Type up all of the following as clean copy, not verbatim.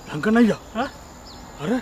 Angkanaya. Hah? Ada?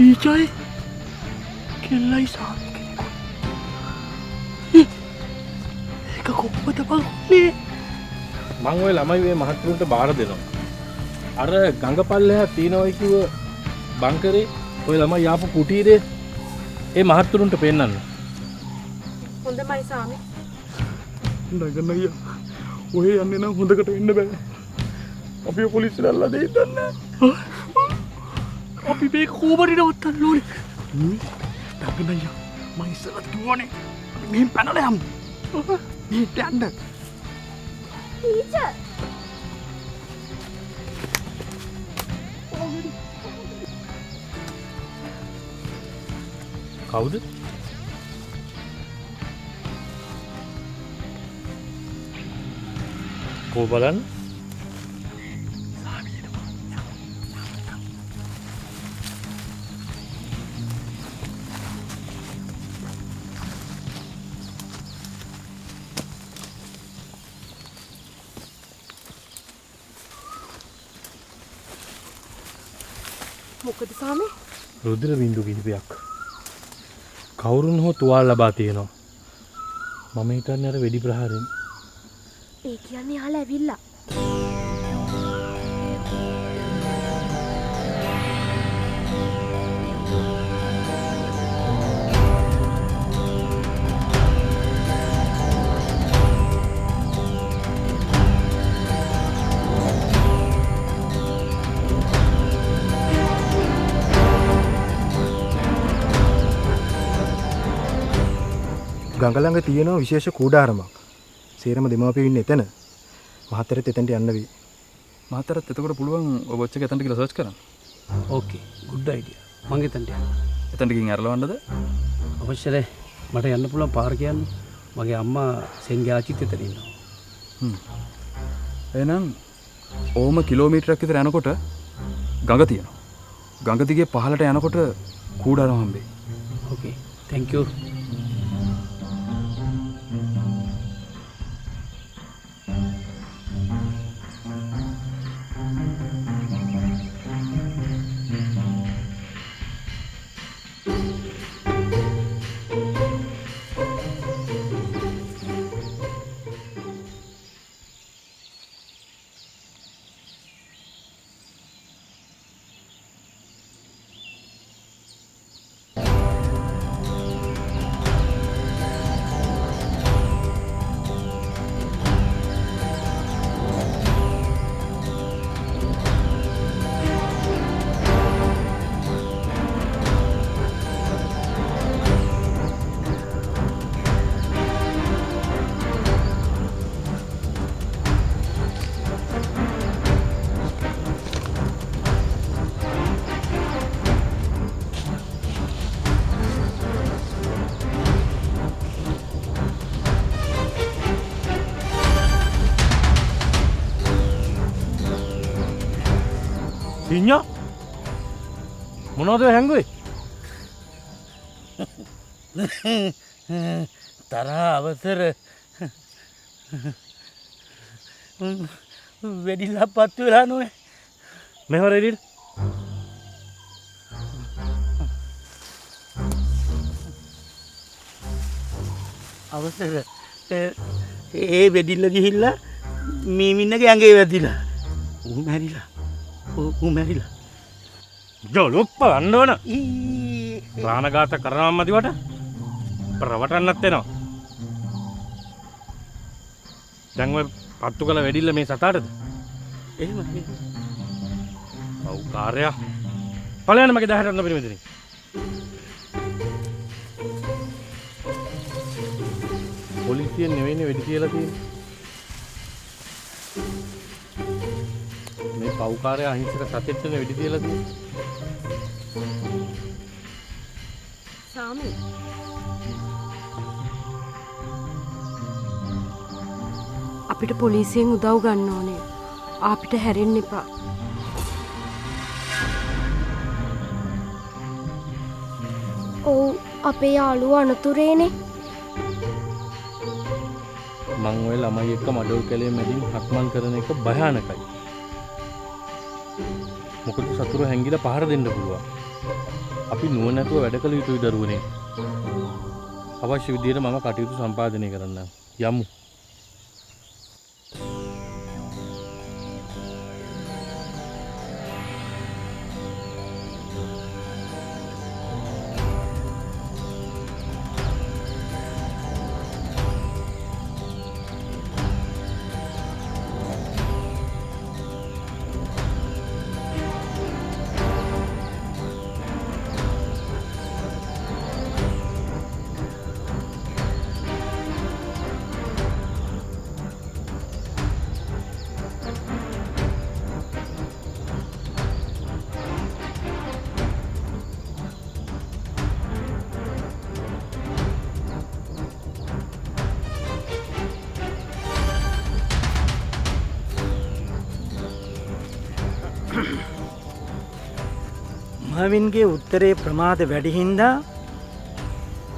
Kijai. Kelai sami keneku. ඒක කොහොමද බංනේ? මං ඔය ළමයි මේ මහත්තුන්ට බාර දෙනවා. අර ගඟ පල්ලෙහා තියනවයි කිව්ව බංකරේ ඔය ළමයි ආපු කුටීරේ ඒ මහත්තුන්ට පෙන්නන්න. හොඳයි සාමි. නගනయ్య. ඔය යන්නේ නම් හොඳකට වෙන්න බෑ. අපි පොලිසියට අල්ලලා දෙන්න නැහැ. අපි මේක කොහොමද නවත්තන්න ඕනේ? නගනయ్య. මම ඉස්සරහට කිව්වනේ. මෙහෙන් පැනලා යමු. මෙහෙට යන්න. ටීචර්. කවුද? කෝ බලන්න. මොකද සාමි? රුධිර බින්දු කිහිපයක්. කවුරුන් හෝ තුවාල ලබා තියෙනවා. මම හිතන්නේ අර වෙඩි ප්‍රහාරයෙන්. ඒ කියන්නේ යාලා ඇවිල්ලා. ගඟ ළඟ තියෙන විශේෂ කූඩාරමක්. සේරම දෙමාපියෝ ඉන්නේ එතන. මහතරත් එතනට යන්න වෙයි. මහතරත් එතකොට පුළුවන් ඔය වොච් එක එතනට ගිහලා සර්ච් කරන්න. ඕකේ good idea. මං එතනට යනවා. එතනට ගිහින් අරලවන්නද? අවශ්‍ය නැහැ. මට යන්න පුළුවන් පාර කියන්න. මගේ අම්මා සෙන්ගේ ආච්චිත් එතන ඉන්නවා. එහෙනම් ඕම කිලෝමීටරයක් විතර යනකොට ගඟ තියෙනවා. ගඟ දිගේ පහළට යනකොට කූඩාරම හම්බෙයි. ඕකේ. thank you. සිඤ්ඤා මොනවද හැංගුවේ? තරහ අවසර වෙඩිලා පත් වෙලා නෝනේ. මෙහෙවර එළියට. අවසර ඒ වෙඩිල්ල ගිහිල්ලා මීමින්නගේ ඇඟේ වැදිලා. ඌ මැරිලා. ඌ මැරිලා. ජොලොප්ප ගන්න ඕන. ප්‍රාණඝාත කරනවම මදිවට ප්‍රවටන්නත් වෙනවා. දැන් ඔය පත්තු කළ වෙඩිල්ල මේ සතාටද? එහෙමයි. ඔව් කාර්යය. පළයන් මගේ 10ට අන්න පිළිමෙදිනේ. පොලිසිය නෙවෙයිනේ වෙඩි කියලා තියෙන්නේ. මේ පව්කාරය අහිංසක සතෙක්ටනේ වෙඩි කියලා තියෙන්නේ. සාමි අපිට පොලිසියෙන් උදව් ගන්න ඕනේ. අපිට හැරෙන්න එපා. ඔව් අපේ යාළුවා අනතුරේනේ. මං ඔය ළමයි එක්ක මඩොල් කැලේ මැදින් හත්මන් කරන එක භයානකයි. මොකද සතුරු හැංගිලා පහර දෙන්න පුළුවන්. අපි නුවණැතුව වැඩ කළ යුතුයි දරුවනේ. අවශ්‍ය විදියට මම කටයුතු සම්පාදනය කරන්න. යමු. මර්වින්ගේ උත්තරේ ප්‍රමාද වැඩි හින්දා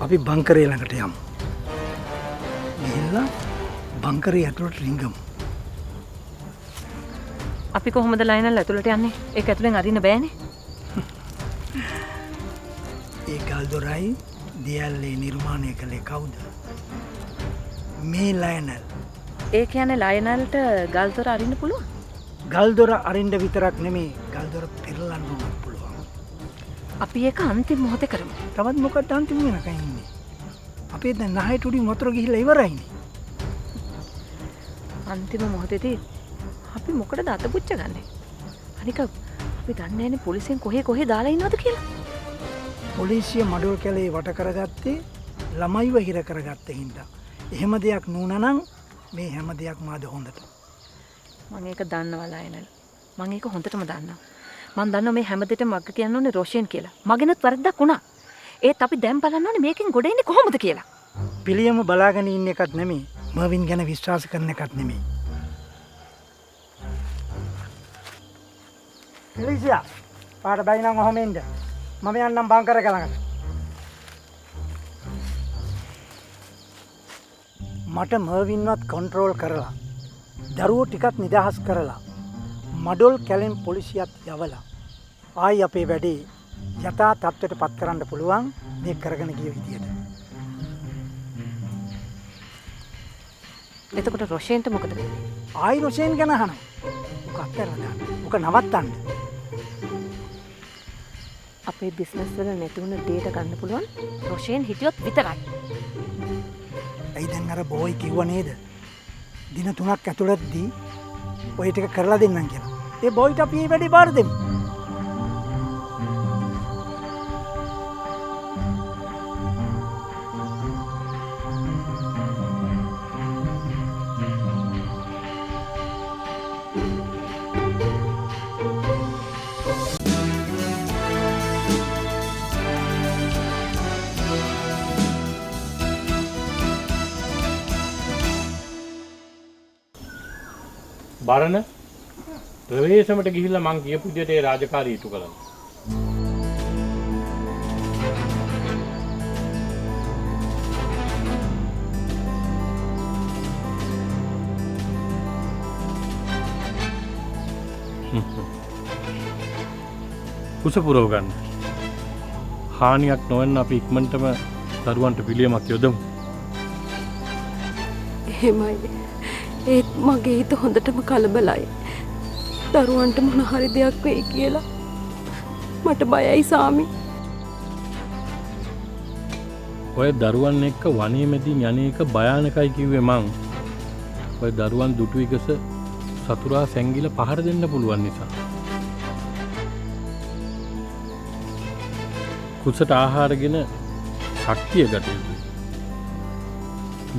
අපි බංකරේ ළඟට යමු. ගිහිල්ලා බංකරේ ඇතුළට රිංගමු. අපි කොහොමද ලයිනල් ඇතුළට යන්නේ? ඒක ඇතුලෙන් අරින්න බෑනේ. ඒ ගල්දොරයි දියල්ලේ නිර්මාණය කළේ කවුද? මේ ලයනල්. ඒ කියන්නේ ලයිනල්ට ගල්දොර අරින්න පුළුවන්. ගල්දොර අරින්න විතරක් නෙමේ ගල්දොර පෙරලන්න උනත් පුළුවන්. අපි ඒක අන්තිම මොහොතේ කරමු. තවත් මොකක්ද අන්තිම වෙනකන් ඉන්නේ? අපි දැන් නහයට උඩින් වතුර ගිහිල්ලා ඉවරයිනේ. අන්තිම මොහොතේදී අපි මොකටද අත පුච්ච ගන්නෙ? අනික අපි දන්නේ නැනේ පොලිසියෙන් කොහේ දාලා ඉන්නවද කියලා. පොලිසිය මඩොල් කැලේ වට කරගත්තේ ළමයිව හිර කරගත්ත හින්දා. එහෙම දෙයක් නුනනම් මේ හැම දෙයක්ම අද හොඳට. මම ඒක දන්නවා ලයිනල්. මම ඒක හොඳටම දන්නවා. මම දන්නවා මේ හැම දෙයකම මග කියන්න ඕනේ රොෂෙන් කියලා. මගෙනුත් වැරද්දක් වුණා. ඒත් අපි දැන් බලන්න ඕනේ මේකෙන් ගොඩ එන්නේ කොහොමද කියලා. පිළියම බලාගෙන ඉන්න එකත් නෙමෙයි. මර්වින් ගැන විශ්වාස කරන එකත් නෙමෙයි. එලිසියා පාට බයි නම් ඔහම එන්න. මම යන්නම් බංකර ළඟට. මට මර්වින්වත් කන්ට්‍රෝල් කරලා දරුවෝ ටිකක් නිදහස් කරලා මඩොල් කැලෙන් පොලිසියත් යවලා ආයි අපේ වැඩේ යථා තත්ත්වයට පත් කරන්න පුළුවන් මේ කරගෙන ගිය විදියට. එතකොට රොෂෙන්ට මොකද වෙන්නේ? ආයි රොෂෙන් ගැන අහනවා. උක අත්හැරලා දාන්න. උක නවත්තන්න. අපේ බිස්නස් වල නැති වුණ ඩේටා ගන්න පුළුවන් රොෂෙන් හිටියොත් විතරයි. ඇයි දැන් අර බෝයි කිව්ව නේද? දින 3ක් ඇතුළතදී ඔය ටික කරලා දෙන්නම් කියලා. ඒ බෝයිට අපි මේ වැඩේ බාර දෙමු. බරණ ප්‍රවේශමට ගිහිල්ලා මං කියපු විදිහට ඒ රාජකාරී ඉටු කළා. කුස පුරව ගන්න. හානියක් නොවන්න අපි ඉක්මනටම දරුවන්ට පිළියමක් යොදමු. එහෙමයි. ඒත් මගේ හිත හොඳටම කලබලයි. දරුවන්ට මොන හරි දෙයක් වෙයි කියලා මට බයයි සාමි. ඔය දරුවන් එක්ක වනයේ මැදින් යන්නේ එක භයානකයි කිව්වේ මං. ඔය දරුවන් දුටු එකස සතුරා සැංගිල පහර දෙන්න පුළුවන් නිසා. කුසට ආහාරගෙන ශක්තිය ගත යුතුයි.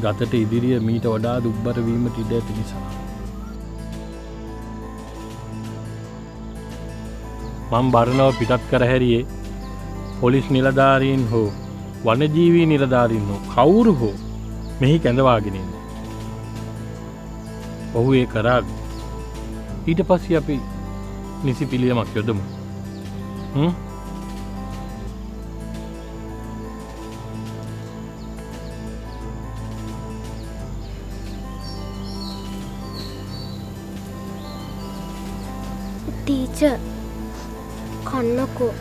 ගතට ඉදිරිය මීට වඩා දුබ්බර වීමට ඉඩ ඇති නිසා. මම බරණව පිටත් කර හැරියේ පොලිස් නිලධාරීන් හෝ වනජීවී නිලධාරීන් හෝ කවුරු හෝ මෙහි කැඳවාගෙන ඉන්නේ. ඔහු ඒ කරාවි. ඊට පස්සේ අපි නිසි පිළියමක් යොදමු. ටීචර් කන්නකෝ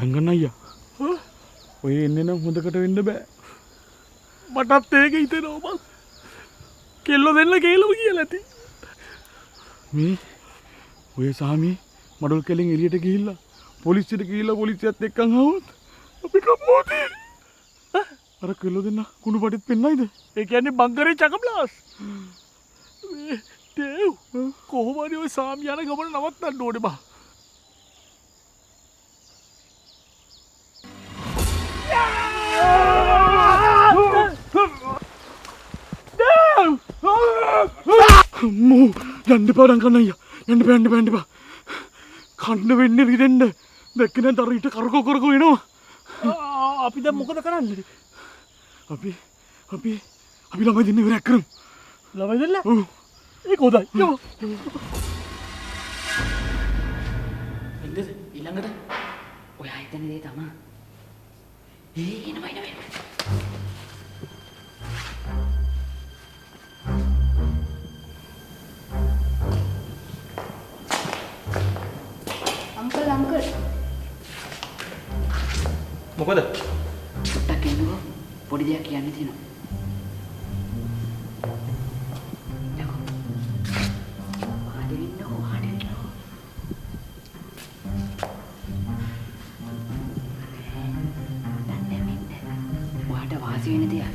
ගංගන්න අයියා ඔය එන්නේ නම් හොඳකට වෙන්න බෑ. මටත් ඒක හිතෙනවා බං. කෙල්ලෝ දෙන්න කේලම කියලා ඇති. මේ ඔය සාමි මඩොල් කෙලින් එළියට ගිහිල්ලා පොලිසියට ගිහිල්ලා පොලිසියත් එක්කන් ආවොත් අපි කපෝති. අර කෙල්ලෝ දෙන්න කුණු පටිත් පෙන්නයිද? ඒ කියන්නේ බංකරේ චකබ්ලාස්. මේ දේව් කොහොමද ඔය සාමි යන ගමන නවත්තන්න ඕනේ බං. අම්මෝ යන්න එපා ඩංකන්න අයියා. යන්න එපා. කන්න වෙන්නේ රිදෙන්න. දැක්ක නැත්නම් අර ඊට කරකෝ එනවා. අපි දැන් මොකද කරන්නේ? අපි ළමයි දෙන්න ඉවරයක් කරමු. ළමයි දෙන්න? ඔව්. ඒක හොඳයි. යමු. එන්නද ඊළඟට ඔයා හිතන දේ තමයි. එනවා. අංකල් මොකද? පොඩ්ඩක් එන්නකෝ. පොඩි දෙයක් කියන්න තියෙනවා. යකෝ. වාඩි වෙන්නකෝ. දැන් මෙන්න. ඔයාට වාසි වෙන දෙයක්.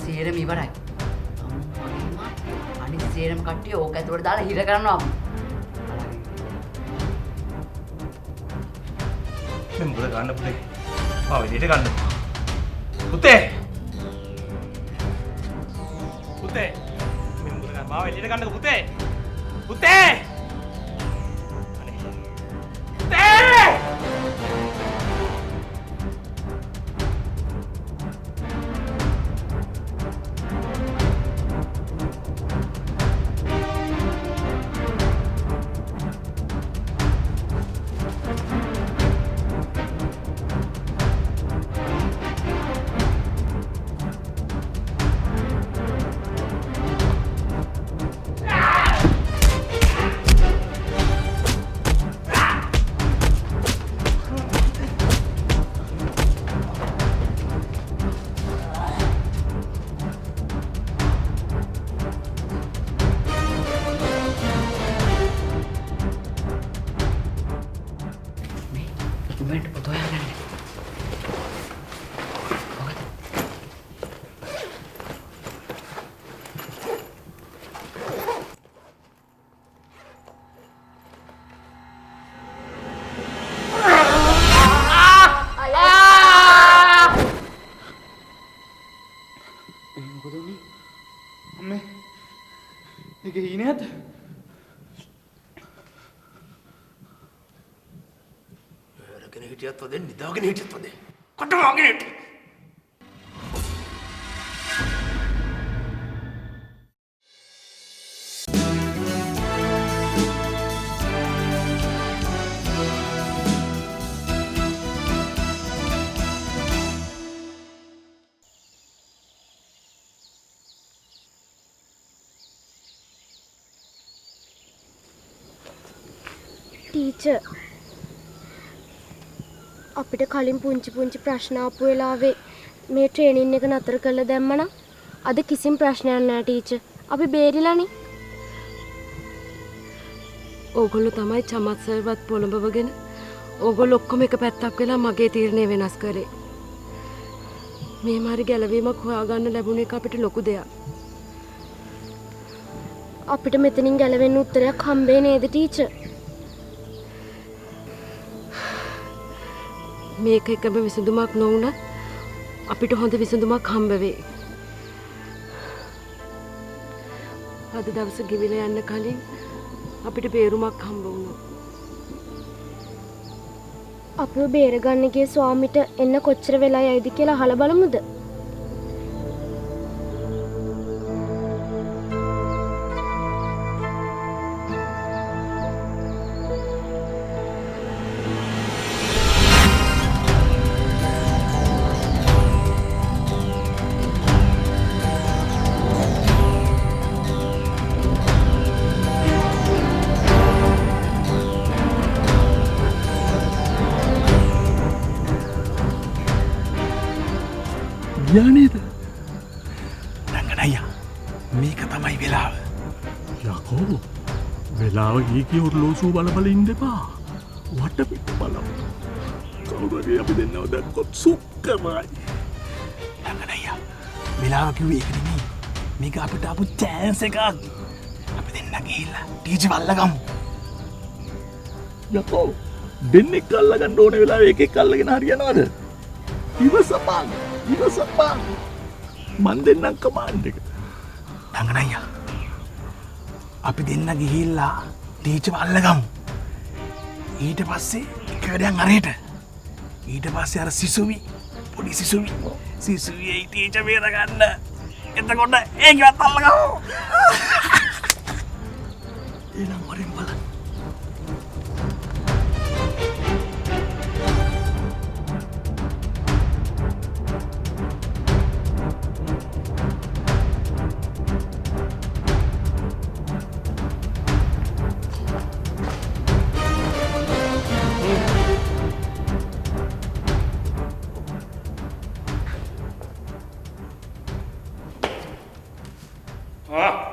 සේරම ඉවරයි. අනිත් සේරම කට්ටිය ඕක ඇතුලට දාලා හිර කරනවා. මේ මොකද ගන්න පුතේ? මාව එළියට ගන්න. පුතේ. මේ මොකද ගන්න? මාව එළියට ගන්නකො පුතේ. පුතේ. අනේ. පුතේ. උඹට පොත හොයාගන්න. මොකද? ඒක හීනයක්ද? වැරගෙන හිටියත් වදේ නිදාගෙන හිටියත් වදේ. කොට වගේ හිටියේ. ටීචර් අපිට කලින් පුංචි ප්‍රශ්න ආපු වෙලාවේ මේ ට්‍රේනින් එක නතර කරලා දැම්මනම් අද කිසිම ප්‍රශ්නයක් නැහැ ටීචර්. අපි බේරිලානේ. ඕගොල්ලෝ තමයි චමත් සර්වත් පොළඹවගෙන ඕගොල්ලෝ ඔක්කොම එක පැත්තක් වෙලා මගේ තීරණය වෙනස් කරේ. මේ මාරි ගැලවීමක් හොයාගන්න ලැබුණ එක අපිට ලොකු දෙයක්. අපිට මෙතනින් ගැලවෙන්න උත්තරයක් හම්බෙන්නේ නේද ටීචර්? මේක එකම විසඳුමක් නොවුනත් අපිට හොඳ විසඳුමක් හම්බ වෙයි. අද දවස ගිවිලා යන්න කලින් අපිට බේරුමක් හම්බ වුණා. අපිව බේරගන්න ගිය ස්වාමිට එන්න කොච්චර වෙලා යයිද කියලා අහලා බලමුද? යානේද? රංගනయ్యා මේක තමයි වෙලාව. යකෝ වෙලාව ගිය ඔර්ලෝසුව බල ඉන්න එපා. වටපිට බලමු. කවුරු හරි අපි දෙන්නව දැක්කොත් සුක්කමයි. රංගනయ్యා වෙලාව කිව්වේ ඒක නෙමෙයි. මේක අපිට ආපු chance එකක්. අපි දෙන්න ගිහිල්ලා ටීචර් වල්ලගමු. යකෝ දෙන්නෙක් අල්ලගන්න ඕන වෙලාවෙ එකෙක් අල්ලගෙන හරියනවද? ඉවසපන්. මන් දෙන්නම් කමාන්ඩ් එක. රංගනయ్యා අපි දෙන්න ගිහිල්ලා ටීචර් අල්ලගමු. ඊට පස්සේ එක වැඩක් අරේට. ඊට පස්සේ අර සිසුවි පොඩි සිසුවියි ටීචර් බේරගන්න. එතකොට ඒකවත් අල්ලගමු. එනම් වරින් බලන්න. Ah!